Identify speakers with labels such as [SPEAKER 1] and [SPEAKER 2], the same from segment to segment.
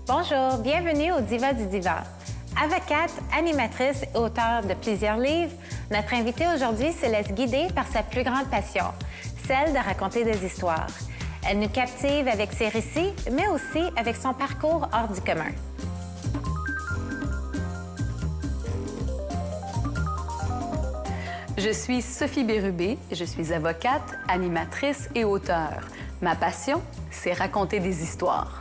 [SPEAKER 1] Bonjour, bienvenue au Diva du Diva. Avocate, animatrice et auteure de plusieurs livres, notre invitée aujourd'hui se laisse guider par sa plus grande passion, celle de raconter des histoires. Elle nous captive avec ses récits, mais aussi avec son parcours hors du commun.
[SPEAKER 2] Je suis Sophie Bérubé, je suis avocate, animatrice et auteure. Ma passion, c'est raconter des histoires.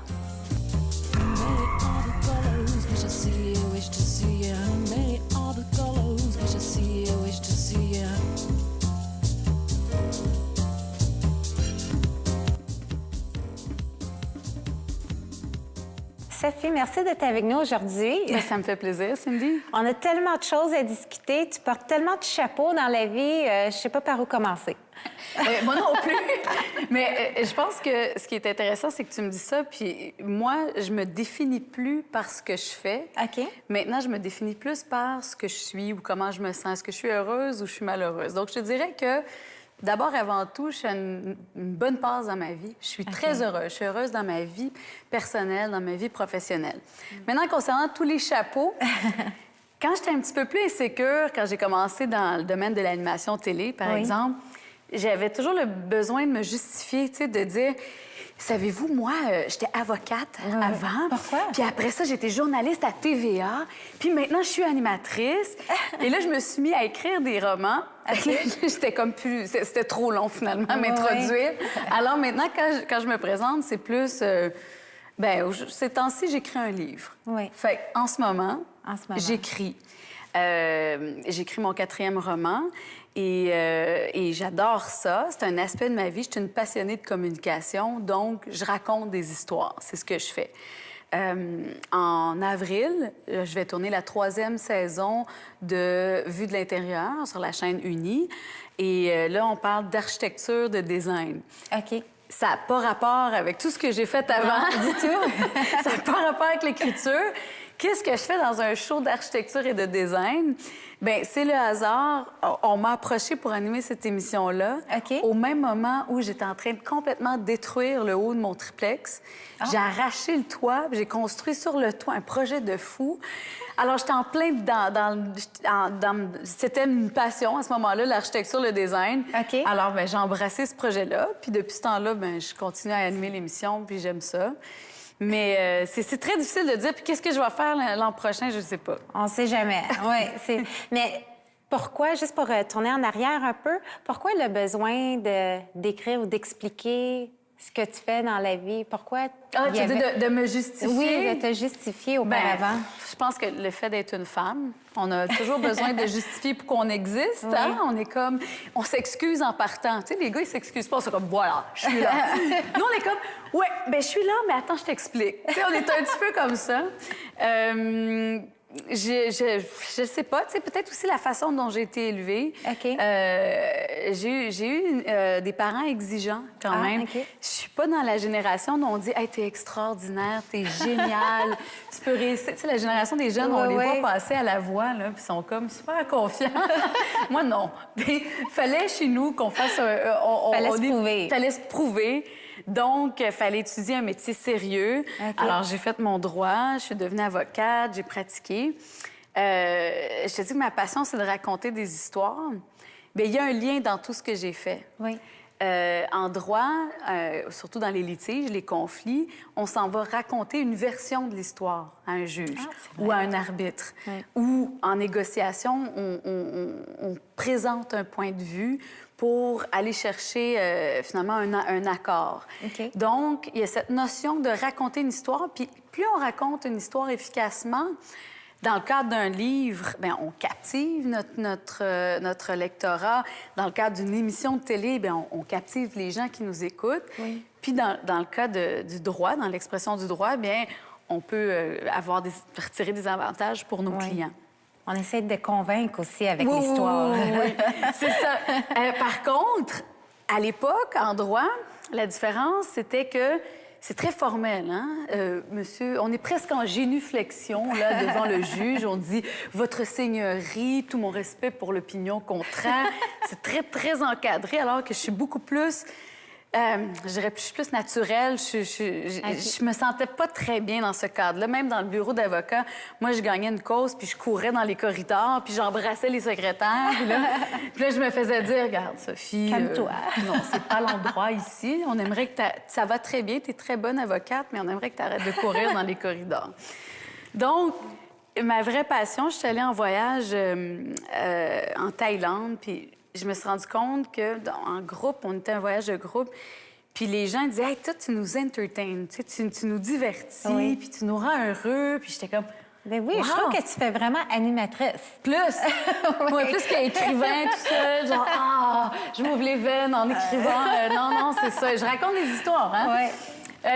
[SPEAKER 1] Sophie, merci d'être avec nous aujourd'hui.
[SPEAKER 2] Ça me fait plaisir, Cindy.
[SPEAKER 1] On a tellement de choses à discuter. Tu portes tellement de chapeaux dans la vie, je ne sais pas par où commencer.
[SPEAKER 2] Moi non plus. Mais je pense que ce qui est intéressant, c'est que tu me dis ça, puis moi, je me définis plus par ce que je fais.
[SPEAKER 1] OK.
[SPEAKER 2] Maintenant, je me définis plus par ce que je suis ou comment je me sens. Est-ce que je suis heureuse ou je suis malheureuse? Donc, je te dirais que d'abord, avant tout, je suis à une bonne passe dans ma vie. Je suis très heureuse. Je suis heureuse dans ma vie personnelle, dans ma vie professionnelle. Maintenant, concernant tous les chapeaux, quand j'étais un petit peu plus insécure, quand j'ai commencé dans le domaine de l'animation télé, par exemple, j'avais toujours le besoin de me justifier, tu sais, de dire... Savez-vous, moi, j'étais avocate avant.
[SPEAKER 1] Pourquoi?
[SPEAKER 2] Puis après ça, j'étais journaliste à TVA. Puis maintenant, je suis animatrice. Et là, je me suis mis à écrire des romans. J'étais comme plus... C'était trop long, finalement, à m'introduire. Alors maintenant, quand je me présente, c'est plus... ces temps-ci, j'écris un livre.
[SPEAKER 1] Oui.
[SPEAKER 2] Fait en ce moment, j'écris. J'écris mon 4e roman. Et j'adore ça. C'est un aspect de ma vie. Je suis une passionnée de communication, donc je raconte des histoires. C'est ce que je fais. En avril, je vais tourner la 3e saison de Vue de l'intérieur sur la chaîne Unie. Et là, on parle d'architecture, de design.
[SPEAKER 1] OK.
[SPEAKER 2] Ça n'a pas rapport avec tout ce que j'ai fait avant.
[SPEAKER 1] Non, du tout.
[SPEAKER 2] Ça n'a pas rapport avec l'écriture. Qu'est-ce que je fais dans un show d'architecture et de design? Bien, c'est le hasard. On m'a approché pour animer cette émission-là.
[SPEAKER 1] OK.
[SPEAKER 2] Au même moment où j'étais en train de complètement détruire le haut de mon triplex. J'ai arraché le toit, j'ai construit sur le toit un projet de fou. Alors, j'étais en plein c'était une passion à ce moment-là, l'architecture, le design.
[SPEAKER 1] OK.
[SPEAKER 2] Alors, bien, j'ai embrassé ce projet-là. Puis depuis ce temps-là, bien, je continue à animer l'émission, puis j'aime ça. Mais c'est très difficile de dire. Puis qu'est-ce que je vais faire l'an prochain, je ne sais pas.
[SPEAKER 1] On ne sait jamais. Oui. Mais pourquoi, juste pour tourner en arrière un peu, pourquoi le besoin d'écrire ou d'expliquer ce que tu fais dans la vie? Pourquoi...
[SPEAKER 2] tu veux dire de me justifier?
[SPEAKER 1] Oui, de te justifier auparavant.
[SPEAKER 2] Je pense que le fait d'être une femme, on a toujours besoin de justifier pour qu'on existe.
[SPEAKER 1] Oui.
[SPEAKER 2] Hein? On est comme... On s'excuse en partant. Tu sais, les gars, ils s'excusent pas. C'est comme, voilà, je suis là. Nous, on est comme, ouais, bien, je suis là, mais attends, je t'explique. Tu sais, on est un petit peu comme ça. Je sais pas, tu sais, peut-être aussi la façon dont j'ai été élevée.
[SPEAKER 1] OK.
[SPEAKER 2] J'ai eu des parents exigeants quand même.
[SPEAKER 1] OK.
[SPEAKER 2] Je suis pas dans la génération dont on dit « Hey, t'es extraordinaire, t'es génial, tu peux réussir ». Tu sais, la génération des jeunes, on les voit passer à la voix, là, puis ils sont comme super confiants. Moi, non. Il fallait chez nous qu'on fasse fallait se prouver. Donc, il fallait étudier un métier sérieux.
[SPEAKER 1] OK.
[SPEAKER 2] Alors, j'ai fait mon droit, je suis devenue avocate, j'ai pratiqué. Je te dis que ma passion, c'est de raconter des histoires. Bien, il y a un lien dans tout ce que j'ai fait.
[SPEAKER 1] Oui.
[SPEAKER 2] En droit, surtout dans les litiges, les conflits, on s'en va raconter une version de l'histoire à un juge ou à un arbitre.
[SPEAKER 1] Oui.
[SPEAKER 2] Ou en négociation, on présente un point de vue pour aller chercher finalement un accord.
[SPEAKER 1] OK.
[SPEAKER 2] Donc, il y a cette notion de raconter une histoire. Puis plus on raconte une histoire efficacement, dans le cadre d'un livre, bien, on captive notre lectorat. Dans le cadre d'une émission de télé, bien, on captive les gens qui nous écoutent. Oui. Puis dans le cas du droit, dans l'expression du droit, bien, on peut retirer des avantages pour nos clients.
[SPEAKER 1] On essaie de convaincre aussi avec l'histoire.
[SPEAKER 2] Oui, c'est ça. Par contre, à l'époque, en droit, la différence, c'était que c'est très formel, hein? Monsieur, on est presque en génuflexion, là, devant le juge. On dit « Votre Seigneurie, tout mon respect pour l'opinion contraire ». C'est très, très encadré, alors que je suis beaucoup plus Je dirais que je suis plus naturelle. Je me sentais pas très bien dans ce cadre-là. Même dans le bureau d'avocat, moi, je gagnais une cause, puis je courais dans les corridors, puis j'embrassais les secrétaires. Puis là, je me faisais dire, regarde, Sophie...
[SPEAKER 1] Calme-toi.
[SPEAKER 2] Non, c'est pas l'endroit ici. On aimerait que ça va très bien, tu es très bonne avocate, mais on aimerait que tu arrêtes de courir dans les corridors. Donc, ma vraie passion, je suis allée en voyage en Thaïlande, puis je me suis rendu compte que en groupe, on était un voyage de groupe, puis les gens disaient « Hey, toi, tu nous entertains, tu nous divertis, puis tu nous rends heureux. » Puis j'étais comme...
[SPEAKER 1] Ben oui, je trouve que tu fais vraiment animatrice.
[SPEAKER 2] Plus! Oui, plus qu'écrivain, tout seul, genre « je m'ouvre les veines en écrivant. Non, c'est ça. Je raconte des histoires, hein?
[SPEAKER 1] Oui.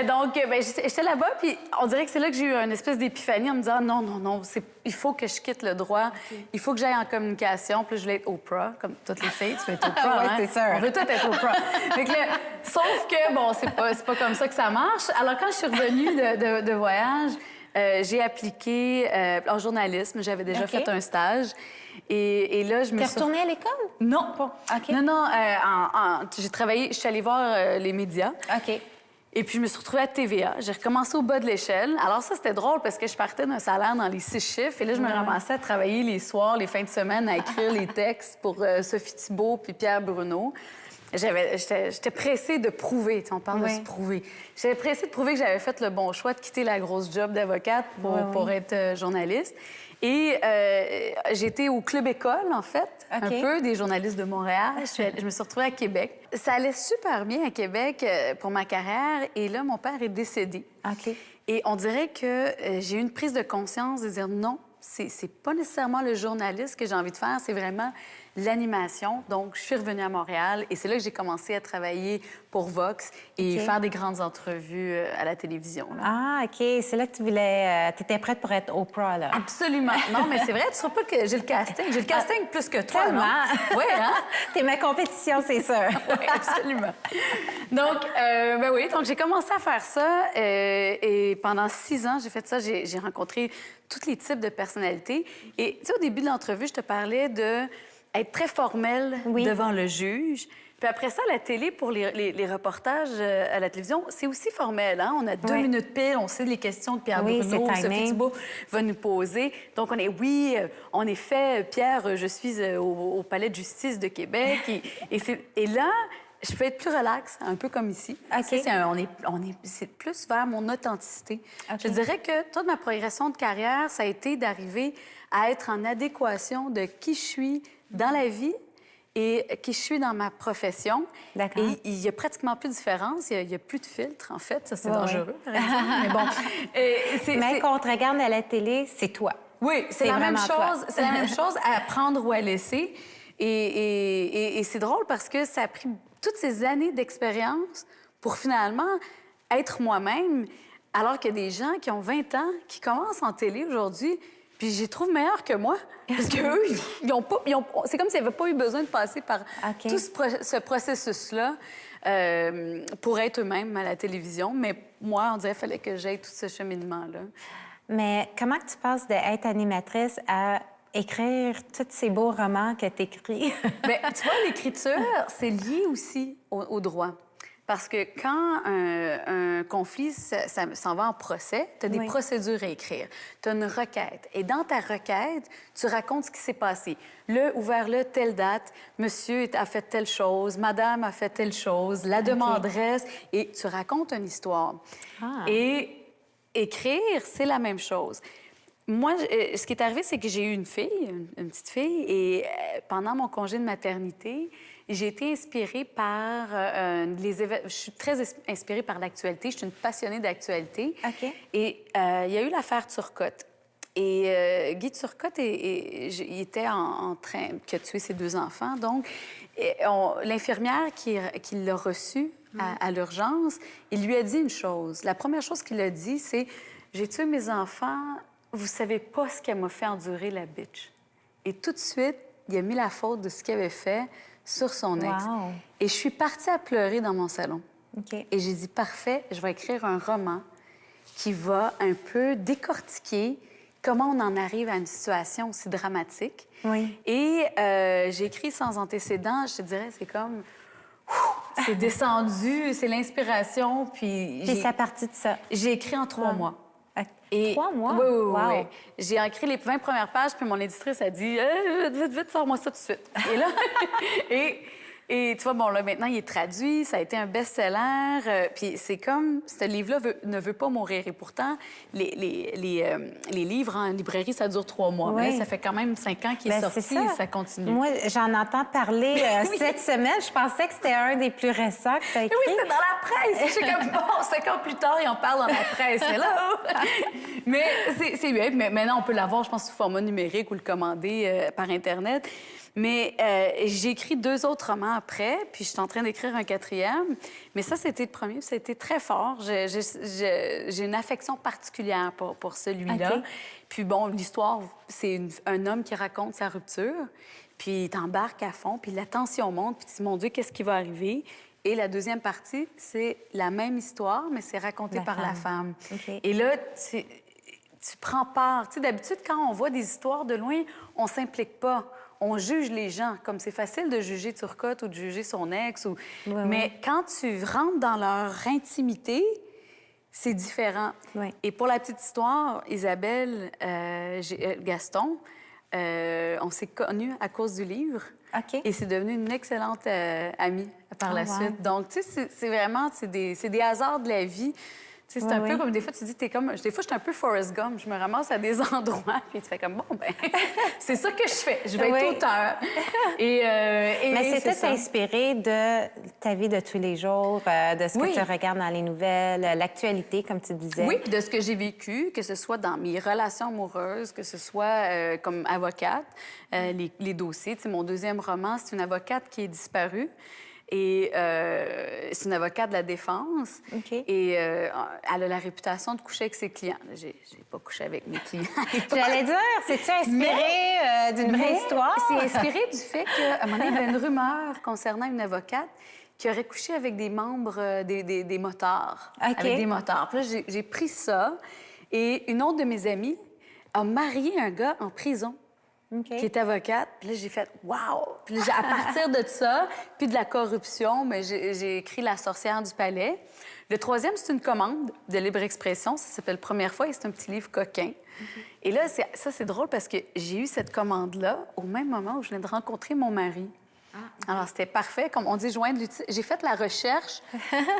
[SPEAKER 2] Donc, j'étais là-bas, puis on dirait que c'est là que j'ai eu une espèce d'épiphanie en me disant non, il faut que je quitte le droit, il faut que j'aille en communication. Puis là, je voulais être Oprah, comme toutes les filles, tu veux être Oprah,
[SPEAKER 1] ouais,
[SPEAKER 2] hein?
[SPEAKER 1] c'est sûr.
[SPEAKER 2] On veut toutes être Oprah. Sauf que, bon, c'est pas comme ça que ça marche. Alors, quand je suis revenue de voyage, j'ai appliqué en journalisme. J'avais déjà fait un stage. Et là, je me suis...
[SPEAKER 1] T'es retournée à l'école?
[SPEAKER 2] Non.
[SPEAKER 1] OK.
[SPEAKER 2] Non, j'ai travaillé... Je suis allée voir les médias.
[SPEAKER 1] OK.
[SPEAKER 2] Et puis, je me suis retrouvée à TVA. J'ai recommencé au bas de l'échelle. Alors ça, c'était drôle parce que je partais d'un salaire dans les 6 chiffres. Et là, je me ramassais à travailler les soirs, les fins de semaine, à écrire les textes pour Sophie Thibault puis Pierre Bruno. J'étais pressée de prouver. On parle de se prouver. J'étais pressée de prouver que j'avais fait le bon choix de quitter la grosse job d'avocate pour être journaliste. Et j'étais au Club École, en fait, un peu, des journalistes de Montréal. Je me suis retrouvée à Québec. Ça allait super bien à Québec pour ma carrière. Et là, mon père est décédé.
[SPEAKER 1] OK.
[SPEAKER 2] Et on dirait que j'ai eu une prise de conscience de dire non, c'est pas nécessairement le journaliste que j'ai envie de faire, c'est vraiment l'animation. Donc, je suis revenue à Montréal et c'est là que j'ai commencé à travailler pour Vox et faire des grandes entrevues à la télévision. Là.
[SPEAKER 1] Ah, OK. C'est là que tu voulais... tu étais prête pour être Oprah, là.
[SPEAKER 2] Absolument. Non, mais c'est vrai, tu ne sais pas que j'ai le casting. J'ai le casting plus que toi,
[SPEAKER 1] tellement.
[SPEAKER 2] Non? Oui, hein?
[SPEAKER 1] T'es ma compétition, c'est sûr.
[SPEAKER 2] Oui, absolument. Donc, ben oui, donc j'ai commencé à faire ça et pendant 6 ans, j'ai fait ça. J'ai rencontré tous les types de personnalités. Et tu sais, au début de l'entrevue, je te parlais de être très formel devant le juge. Puis après ça, la télé, pour les reportages à la télévision, c'est aussi formel. Hein? On a 2 minutes pile, on sait les questions de Pierre Bruno, Sophie Thibault va nous poser. Donc, en effet, Pierre, je suis au Palais de justice de Québec. Et là, je peux être plus relax, un peu comme ici.
[SPEAKER 1] Okay.
[SPEAKER 2] C'est plus vers mon authenticité. Je dirais que toute ma progression de carrière, ça a été d'arriver à être en adéquation de qui je suis dans la vie et qui je suis dans ma profession.
[SPEAKER 1] D'accord.
[SPEAKER 2] Et il y a pratiquement plus de différence. Il y a plus de filtre, en fait. Ça, c'est dangereux, par exemple. Mais bon.
[SPEAKER 1] Mais qu'on te regarde à la télé, c'est toi.
[SPEAKER 2] Oui, c'est la même chose. C'est la même chose à prendre ou à laisser. Et c'est drôle parce que ça a pris toutes ces années d'expérience pour finalement être moi-même, alors qu'il y a des gens qui ont 20 ans, qui commencent en télé aujourd'hui, puis j'y trouve meilleurs que moi. Parce qu'eux, c'est comme s'ils n'avaient pas eu besoin de passer par tout ce processus-là pour être eux-mêmes à la télévision. Mais moi, on dirait qu'il fallait que j'aille tout ce cheminement-là.
[SPEAKER 1] Mais comment tu passes d'être animatrice à écrire tous ces beaux romans que tu écris?
[SPEAKER 2] Bien, tu vois, l'écriture, c'est lié aussi au droit. Parce que quand un conflit s'en va en procès, tu as des procédures à écrire. Tu as une requête. Et dans ta requête, tu racontes ce qui s'est passé. Ouvert telle date, monsieur a fait telle chose, madame a fait telle chose, la demanderesse, et tu racontes une histoire. Et écrire, c'est la même chose. Moi, ce qui est arrivé, c'est que j'ai eu une fille, une petite fille, et pendant mon congé de maternité, j'ai été inspirée par les événements. Je suis très inspirée par l'actualité. Je suis une passionnée d'actualité.
[SPEAKER 1] OK.
[SPEAKER 2] Et il y a eu l'affaire Turcotte. Et Guy Turcotte, il était en train qui a tué ses 2 enfants. Donc, l'infirmière qui l'a reçu à l'urgence, il lui a dit une chose. La première chose qu'il a dit, c'est « J'ai tué mes enfants. Vous savez pas ce qu'elle m'a fait endurer, la bitch. » Et tout de suite, il a mis la faute de ce qu'il avait fait sur son ex.
[SPEAKER 1] Wow.
[SPEAKER 2] Et je suis partie à pleurer dans mon salon.
[SPEAKER 1] Okay.
[SPEAKER 2] Et j'ai dit, parfait, je vais écrire un roman qui va un peu décortiquer comment on en arrive à une situation aussi dramatique.
[SPEAKER 1] Oui.
[SPEAKER 2] Et j'ai écrit Sans antécédent, je te dirais, c'est comme... c'est descendu, c'est l'inspiration,
[SPEAKER 1] Puis c'est à partir de ça.
[SPEAKER 2] J'ai écrit en 3 mois.
[SPEAKER 1] Et... 3 mois?
[SPEAKER 2] Oui, oui,
[SPEAKER 1] wow.
[SPEAKER 2] oui. J'ai écrit les 20 premières pages, puis mon éditrice a dit vite, vite, sors-moi ça tout de suite. Et là, et tu vois, bon, là, maintenant, il est traduit, ça a été un best-seller. Puis c'est comme, ce livre-là ne veut pas mourir. Et pourtant, les livres en librairie, ça dure 3 mois.
[SPEAKER 1] Oui.
[SPEAKER 2] Mais là, ça fait quand même 5 ans qu'il est sorti et ça continue.
[SPEAKER 1] Moi, j'en entends parler cette semaine. Je pensais que c'était un des plus récents que tu as écrit.
[SPEAKER 2] Oui, c'était dans la presse. Je suis comme, bon, 5 ans plus tard, et on parle dans la presse. Mais là, mais c'est bien. Mais maintenant, on peut l'avoir, je pense, sous format numérique ou le commander par Internet. Mais j'ai écrit 2 autres romans après, puis je suis en train d'écrire un 4e. Mais ça, c'était le premier, puis ça a été très fort. J'ai une affection particulière pour celui-là.
[SPEAKER 1] Okay.
[SPEAKER 2] Puis bon, l'histoire, c'est un homme qui raconte sa rupture, puis il t'embarque à fond, puis la tension monte, puis tu dis, mon Dieu, qu'est-ce qui va arriver? Et la deuxième partie, c'est la même histoire, mais c'est raconté par la femme.
[SPEAKER 1] Okay.
[SPEAKER 2] Et là, tu prends part. Tu sais, d'habitude, quand on voit des histoires de loin, on s'implique pas. On juge les gens, comme c'est facile de juger Turcotte ou de juger son ex. Ou...
[SPEAKER 1] Ouais,
[SPEAKER 2] mais quand tu rentres dans leur intimité, c'est différent.
[SPEAKER 1] Ouais.
[SPEAKER 2] Et pour la petite histoire, Isabelle, Gaston, on s'est connus à cause du livre.
[SPEAKER 1] OK.
[SPEAKER 2] Et c'est devenu une excellente amie par la suite. Donc, tu sais, c'est vraiment des hasards de la vie. Tu sais, c'est un peu comme des fois, tu dis, des fois, je suis un peu Forrest Gump. Je me ramasse à des endroits, puis tu fais comme, bon, ben c'est ça que je fais. Je vais être auteur.
[SPEAKER 1] Mais c'est tout inspiré de ta vie de tous les jours, de ce que tu regardes dans les nouvelles, l'actualité, comme tu disais.
[SPEAKER 2] Oui, de ce que j'ai vécu, que ce soit dans mes relations amoureuses, que ce soit comme avocate, les dossiers. Tu sais, mon 2e roman, c'est une avocate qui est disparue. Et c'est une avocate de la défense.
[SPEAKER 1] Okay.
[SPEAKER 2] Et elle a la réputation de coucher avec ses clients. J'ai pas couché avec mes clients.
[SPEAKER 1] J'allais dire, c'est-tu inspiré d'une vraie histoire?
[SPEAKER 2] C'est inspiré du fait qu'à un moment donné, il y avait une rumeur concernant une avocate qui aurait couché avec des membres des motards.
[SPEAKER 1] Okay.
[SPEAKER 2] Avec des motards. Puis là, j'ai pris ça. Et une autre de mes amies a marié un gars en prison.
[SPEAKER 1] Okay.
[SPEAKER 2] Qui est avocate. Puis là, j'ai fait « wow! » Puis à partir de ça, puis de la corruption, mais j'ai écrit La sorcière du palais. Le 3e, c'est une commande de libre expression. Ça s'appelle Première fois et c'est un petit livre coquin. Et là, c'est drôle parce que j'ai eu cette commande-là au même moment où je venais de rencontrer mon mari. Alors, c'était parfait. Comme on dit, joindre l'utile. J'ai fait la recherche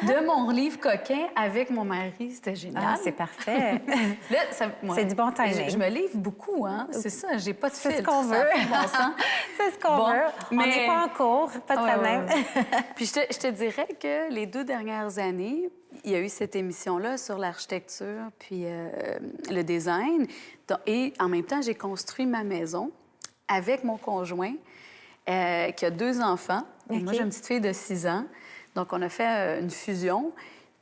[SPEAKER 2] de mon livre coquin avec mon mari. C'était génial.
[SPEAKER 1] Ah, c'est parfait.
[SPEAKER 2] Là,
[SPEAKER 1] c'est du bon timing.
[SPEAKER 2] Je me livre beaucoup, hein. C'est ça, j'ai pas de filtre.
[SPEAKER 1] C'est ce qu'on veut. C'est ce qu'on veut.
[SPEAKER 2] Mais...
[SPEAKER 1] On n'est pas en cours, pas de problème.
[SPEAKER 2] Puis je te dirais que les 2 dernières années, il y a eu cette émission-là sur l'architecture puis le design. Et en même temps, j'ai construit ma maison avec mon conjoint. Qui a 2 enfants. Okay. Moi, j'ai une petite fille de 6 ans. Donc, on a fait une fusion.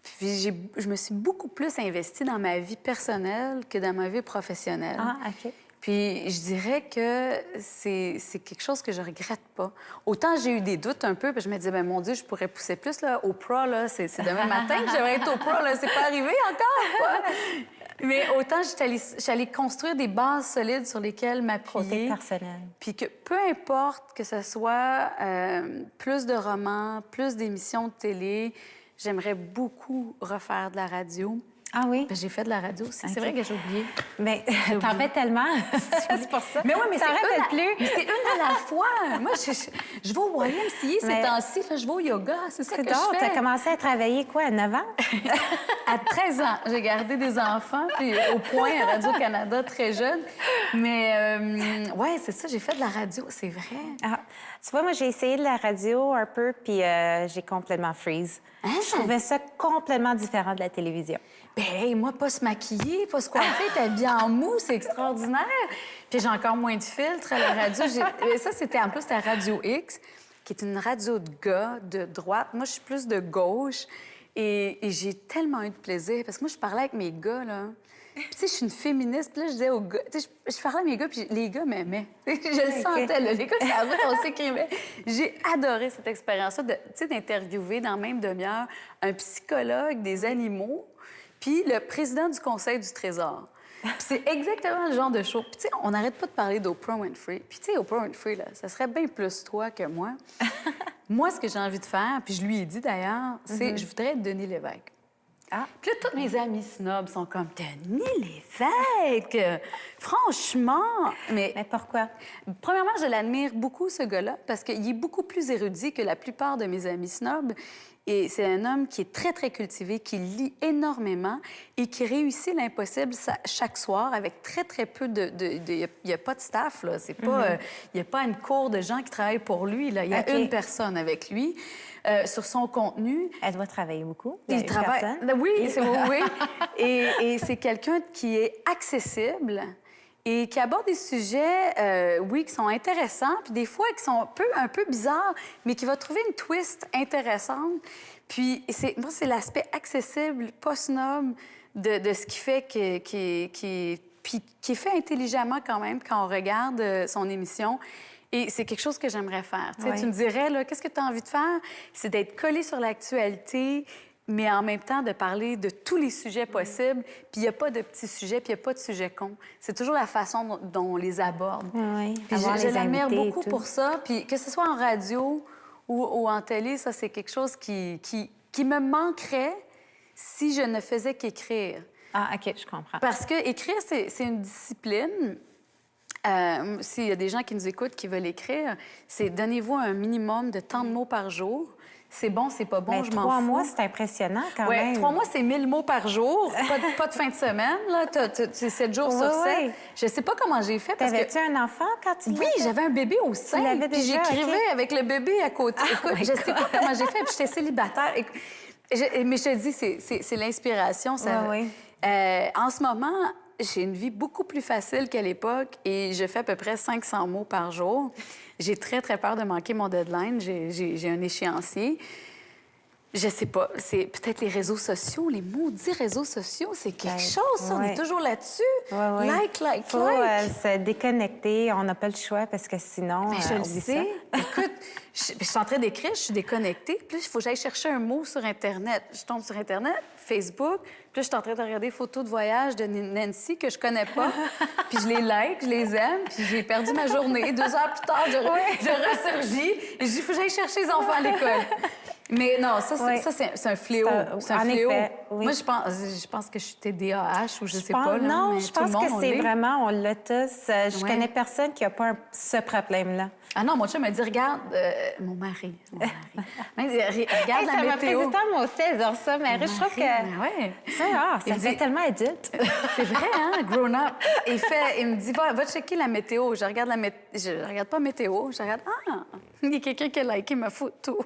[SPEAKER 2] Puis, je me suis beaucoup plus investie dans ma vie personnelle que dans ma vie professionnelle.
[SPEAKER 1] Ah, OK.
[SPEAKER 2] Puis, je dirais que c'est quelque chose que je regrette pas. Autant j'ai eu des doutes un peu, puis je me disais, ben mon Dieu, je pourrais pousser plus, là. Oprah, là, c'est demain matin que j'aimerais être Oprah, là. C'est pas arrivé encore, quoi. Mais autant je suis allée construire des bases solides sur lesquelles m'appuyer.
[SPEAKER 1] Personnel.
[SPEAKER 2] Puis que peu importe que ce soit plus de romans, plus d'émissions de télé, j'aimerais beaucoup refaire de la radio.
[SPEAKER 1] Ah oui?
[SPEAKER 2] J'ai fait de la radio aussi. Okay. C'est vrai que j'ai oublié.
[SPEAKER 1] Mais t'en fais tellement. C'est pour ça.
[SPEAKER 2] Mais oui, mais
[SPEAKER 1] ça rappelle plus.
[SPEAKER 2] Mais c'est une à la fois. Moi, je vais au YMCA ces temps-ci. Je vais au yoga. C'est ça que je fais.
[SPEAKER 1] T'as commencé à travailler, quoi, à 9 ans?
[SPEAKER 2] À 13 ans. J'ai gardé des enfants, puis au point à Radio-Canada, très jeune. Mais ouais, c'est ça. J'ai fait de la radio. C'est vrai.
[SPEAKER 1] Ah, tu vois, moi, j'ai essayé de la radio un peu, puis j'ai complètement freeze. Hein? Je trouvais ça complètement différent de la télévision.
[SPEAKER 2] Bien, moi, pas se maquiller, pas se coiffer, t'es bien en mou, c'est extraordinaire. Puis j'ai encore moins de filtres à la radio. Ça, c'était en plus la Radio X, qui est une radio de gars de droite. Moi, je suis plus de gauche. Et j'ai tellement eu de plaisir. Parce que moi, je parlais avec mes gars, là. Puis, tu sais, je suis une féministe. Puis là, je disais aux gars... Tu sais, je parlais à mes gars, puis les gars m'aimaient. Je le sentais, là. Les gars, c'est la route, on s'écrivait. J'ai adoré cette expérience-là, tu sais, d'interviewer dans la même demi-heure un psychologue des animaux puis le président du Conseil du Trésor. C'est exactement le genre de show. Puis, tu sais, on n'arrête pas de parler d'Oprah Winfrey. Puis, tu sais, Oprah Winfrey, là, ça serait bien plus toi que moi. Moi, ce que j'ai envie de faire, puis je lui ai dit d'ailleurs, c'est je voudrais être Denis Lévesque.
[SPEAKER 1] Ah.
[SPEAKER 2] Puis là, tous mes amis snobs sont comme Denis Lévesque! Franchement!
[SPEAKER 1] Mais pourquoi?
[SPEAKER 2] Premièrement, je l'admire beaucoup, ce gars-là, parce qu'il est beaucoup plus érudit que la plupart de mes amis snobs. Et c'est un homme qui est très, très cultivé, qui lit énormément et qui réussit l'impossible chaque soir avec très, très peu de... Il n'y a pas de staff, là. C'est pas... Il n'y a pas une cour de gens qui travaillent pour lui, là. Il y a une personne avec lui sur son contenu.
[SPEAKER 1] Elle doit travailler beaucoup.
[SPEAKER 2] Il travaille... Oui, c'est oui. Et c'est quelqu'un qui est accessible et qui aborde des sujets, oui, qui sont intéressants, puis des fois qui sont un peu bizarres, mais qui va trouver une twist intéressante. Puis moi, c'est l'aspect accessible, pas snob, de ce qui fait puis qui est fait intelligemment quand même quand on regarde son émission. Et c'est quelque chose que j'aimerais faire. Tu me dirais, là, qu'est-ce que tu as envie de faire? C'est d'être collé sur l'actualité, mais en même temps de parler de tous les sujets possibles. Puis il n'y a pas de petits sujets, puis il n'y a pas de sujets cons. C'est toujours la façon dont on les aborde.
[SPEAKER 1] Oui,
[SPEAKER 2] puis je l'admire beaucoup pour ça. Puis que ce soit en radio ou en télé, ça, c'est quelque chose qui me manquerait si je ne faisais qu'écrire.
[SPEAKER 1] Ah, OK, je comprends.
[SPEAKER 2] Parce que écrire, c'est une discipline. S'il y a des gens qui nous écoutent qui veulent écrire, c'est donnez-vous un minimum de tant de mots par jour. C'est bon, c'est pas bon, je m'en fous.
[SPEAKER 1] 3 mois, c'est impressionnant quand même.
[SPEAKER 2] 3 mois, c'est 1000 mots par jour. Pas de fin de semaine, là. C'est 7 jours sur 7. Je sais pas comment j'ai fait parce que...
[SPEAKER 1] T'avais-tu un enfant quand tu
[SPEAKER 2] Oui, j'avais un bébé au sein. Puis j'écrivais avec le bébé à côté. Écoute, je sais pas comment j'ai fait, puis j'étais célibataire. Mais je te dis, c'est l'inspiration. En ce moment, j'ai une vie beaucoup plus facile qu'à l'époque et je fais à peu près 500 mots par jour. J'ai très, très peur de manquer mon deadline. J'ai un échéancier. Je sais pas, c'est peut-être les réseaux sociaux, les maudits réseaux sociaux, c'est quelque chose, ça. On est toujours là-dessus. Like.
[SPEAKER 1] Faut se déconnecter. On n'a pas le choix parce que sinon...
[SPEAKER 2] Mais je le sais. Écoute, je suis en train d'écrire, je suis déconnectée. Puis il faut que j'aille chercher un mot sur Internet. Je tombe sur Internet, Facebook. Puis là, je suis en train de regarder des photos de voyage de Nancy que je connais pas. Puis je les like, je les aime. Puis j'ai perdu ma journée. 2 heures plus tard, je ressurgis. Et je dis, il faut que j'aille chercher les enfants à l'école. Mais non, ça, c'est un fléau. C'est un fléau. Effet, oui. Moi, je pense que je suis TDAH ou je sais pas. Là,
[SPEAKER 1] non,
[SPEAKER 2] mais
[SPEAKER 1] je pense que c'est vraiment, on l'a tous. Je connais personne qui n'a pas ce problème-là.
[SPEAKER 2] Ah non, mon chum m'a dit, regarde, mon mari. Regarde la météo. Ça m'a pris
[SPEAKER 1] du temps, moi aussi, à dire ça, mais je trouve que... Ça fait tellement adulte.
[SPEAKER 2] C'est vrai, hein, grown up. Il me dit, va checker la météo. Je regarde pas météo. Je regarde, il y a quelqu'un qui a liké ma photo.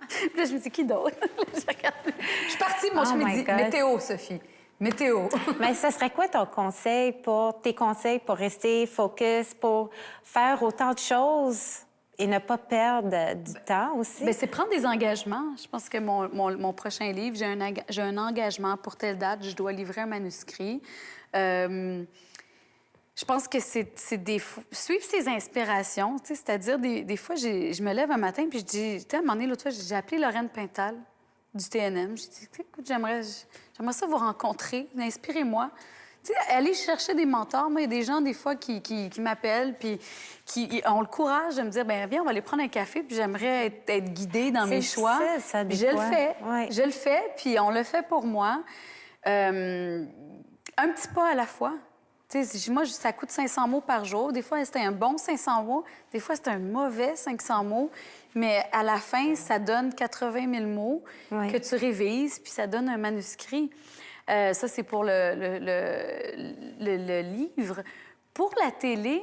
[SPEAKER 2] Puis là, je me dis, qui d'autre? Je suis partie, mon chum me dit, météo, Sophie. Météo.
[SPEAKER 1] Mais ça serait quoi tes conseils pour rester focus, pour faire autant de choses et ne pas perdre du temps aussi?
[SPEAKER 2] Bien, c'est prendre des engagements. Je pense que mon prochain livre, j'ai un engagement pour telle date, je dois livrer un manuscrit. Je pense que c'est suivre ses inspirations, c'est-à-dire des fois, je me lève un matin puis je dis, à un moment donné, l'autre fois, j'ai appelé Lorraine Pintal du TNM. Je dis, écoute, j'aimerais ça vous rencontrer, inspirez-moi. Aller chercher des mentors. Moi, il y a des gens, des fois, qui m'appellent puis qui ont le courage de me dire, bien, viens, on va aller prendre un café puis j'aimerais être guidée dans mes choix.
[SPEAKER 1] Ça,
[SPEAKER 2] puis je le fais. Ouais. Je le fais, puis on le fait pour moi. Un petit pas à la fois. Moi, ça coûte 500 mots par jour. Des fois, c'était un bon 500 mots. Des fois, c'était un mauvais 500 mots. Mais à la fin, ça donne 80 000 mots que tu révises, puis ça donne un manuscrit. Ça, c'est pour le livre. Pour la télé,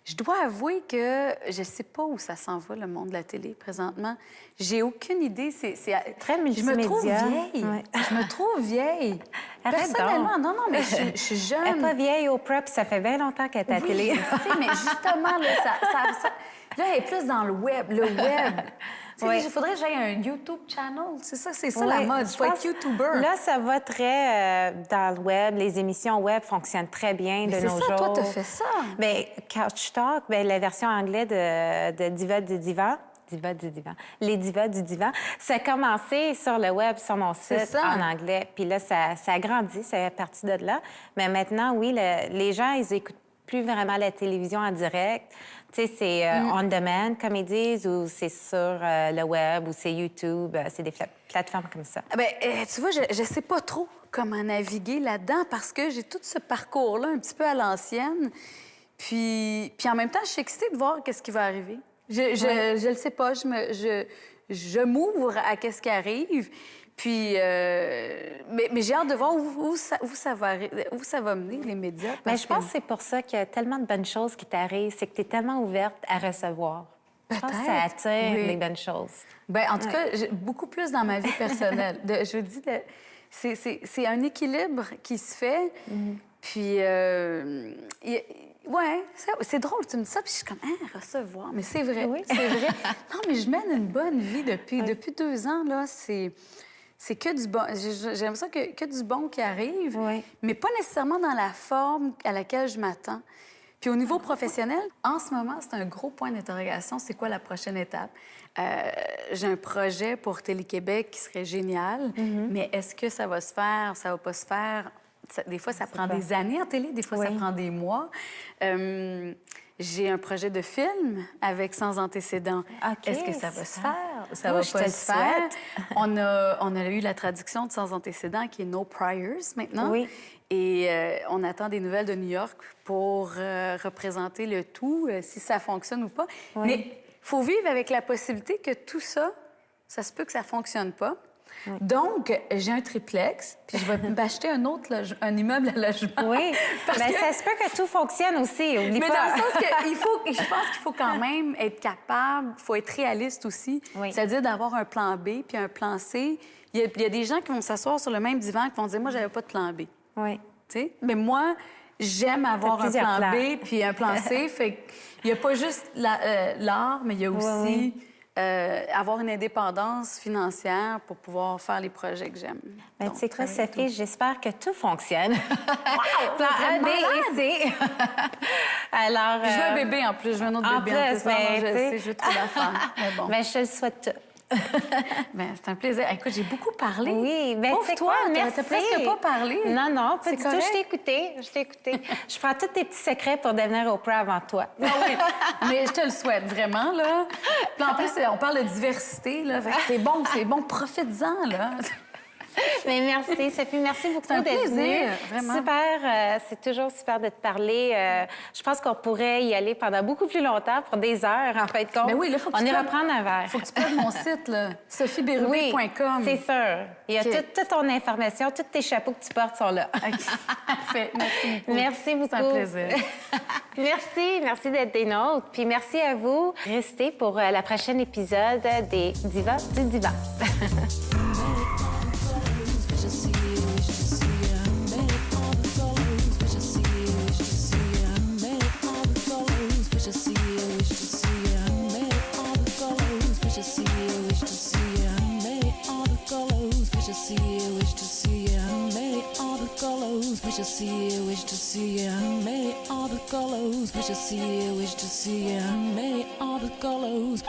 [SPEAKER 2] je dois avouer que je ne sais pas où ça s'en va, le monde de la télé, présentement. J'ai aucune idée. C'est
[SPEAKER 1] très multimédia.
[SPEAKER 2] Je me trouve vieille. Ouais. Je me trouve vieille. Personnellement, non, mais je suis jeune.
[SPEAKER 1] Elle n'est pas vieille au prep, ça fait bien longtemps qu'elle est à la télé.
[SPEAKER 2] Mais justement, là, là, elle est plus dans le web. Il faudrait que j'aille un YouTube channel. C'est ça la mode. Il faut être YouTuber.
[SPEAKER 1] Là, ça va très dans le web. Les émissions web fonctionnent très bien de nos jours.
[SPEAKER 2] C'est ça, toi, tu fais ça.
[SPEAKER 1] Bien, Couch Talk, la version anglaise de Diva du Divan. Les divas du divan. Ça a commencé sur le web, sur mon site, en anglais. Puis là, ça a grandi, ça est parti de là. Mais maintenant, oui, les gens, ils écoutent plus vraiment la télévision en direct. Tu sais, c'est on demand, comme ils disent, ou c'est sur le web, ou c'est YouTube. C'est des plateformes comme ça.
[SPEAKER 2] Bien, tu vois, je sais pas trop comment naviguer là-dedans parce que j'ai tout ce parcours-là un petit peu à l'ancienne. Puis en même temps, je suis excitée de voir qu'est-ce qui va arriver. Je le sais pas. Je m'ouvre à qu'est-ce qui arrive. Puis, mais j'ai hâte de voir où ça va mener, les médias.
[SPEAKER 1] Mais je pense que c'est pour ça qu'il y a tellement de bonnes choses qui t'arrivent. C'est que tu es tellement ouverte à recevoir. Je pense que ça attire les bonnes choses.
[SPEAKER 2] Bien, en tout cas, beaucoup plus dans ma vie personnelle. Je vous dis, c'est un équilibre qui se fait. Puis, ouais, c'est drôle, tu me dis ça, puis je suis comme, recevoir. Mais c'est vrai, c'est vrai. Non, mais je mène une bonne vie depuis 2 ans, là. C'est que du bon. J'aime ça que du bon qui arrive, mais pas nécessairement dans la forme à laquelle je m'attends. Puis au niveau professionnel, en ce moment, c'est un gros point d'interrogation. C'est quoi la prochaine étape? J'ai un projet pour Télé-Québec qui serait génial, mais est-ce que ça va se faire? Ça va pas se faire? Des fois, ça prend des années en télé, des fois, ça prend des mois. J'ai un projet de film avec Sans antécédents. Est-ce que ça va se faire? Ça va pas se faire. On a eu la traduction de Sans antécédents qui est No Priors maintenant. Oui. Et on attend des nouvelles de New York pour représenter le tout, si ça fonctionne ou pas. Oui. Mais il faut vivre avec la possibilité que tout ça, ça se peut que ça fonctionne pas. Oui. Donc, j'ai un triplex, puis je vais m'acheter un immeuble à logement.
[SPEAKER 1] Oui, mais ça se peut que tout fonctionne aussi, oublie pas.
[SPEAKER 2] Mais dans le sens que je pense qu'il faut quand même être capable, il faut être réaliste aussi. Oui. C'est-à-dire d'avoir un plan B puis un plan C. Il y a des gens qui vont s'asseoir sur le même divan qui vont dire « Moi, j'avais pas de plan B. »
[SPEAKER 1] Oui.
[SPEAKER 2] Tu sais? Mais moi, j'aime avoir un plan B puis un plan C. Fait qu'il n'y a pas juste l'art, mais il y a aussi... avoir une indépendance financière pour pouvoir faire les projets que j'aime.
[SPEAKER 1] Ben, tu sais quoi, Sophie, j'espère que tout fonctionne. Plan A, B et C. Alors,
[SPEAKER 2] je veux un bébé en plus, je veux un autre bébé en plus. Je veux trop d'enfants. Mais bon.
[SPEAKER 1] Ben, je te le souhaite tout.
[SPEAKER 2] Bien, c'est un plaisir. Écoute, j'ai beaucoup parlé.
[SPEAKER 1] Oui, bien,
[SPEAKER 2] pauvre toi,
[SPEAKER 1] merci.
[SPEAKER 2] T'as presque pas parlé.
[SPEAKER 1] Non, pas du tout. Je t'ai écouté. Je prends tous tes petits secrets pour devenir Oprah avant toi.
[SPEAKER 2] Ah oui, mais je te le souhaite vraiment, là. Puis en plus, on parle de diversité, là. C'est bon, profite-en, là.
[SPEAKER 1] Mais merci, Sophie. Merci beaucoup d'être venue.
[SPEAKER 2] Vraiment.
[SPEAKER 1] Super. C'est toujours super de te parler. Je pense qu'on pourrait y aller pendant beaucoup plus longtemps, pour des heures, en fait.
[SPEAKER 2] Mais oui, là, faut que
[SPEAKER 1] on ira prendre un verre.
[SPEAKER 2] Il faut que tu prennes mon site, là. sophiebérubé.com.
[SPEAKER 1] Oui, c'est sûr. Il y a toute ton information, tous tes chapeaux que tu portes sont là.
[SPEAKER 2] OK. Parfait. Merci beaucoup.
[SPEAKER 1] Merci beaucoup.
[SPEAKER 2] C'est un plaisir.
[SPEAKER 1] Merci d'être des nôtres. Puis merci à vous. Restez pour le prochain épisode des Divas du Divan.
[SPEAKER 3] Wish to see you, wish to see you, many all the colors. Wish to see you, wish to see you, many all the colors.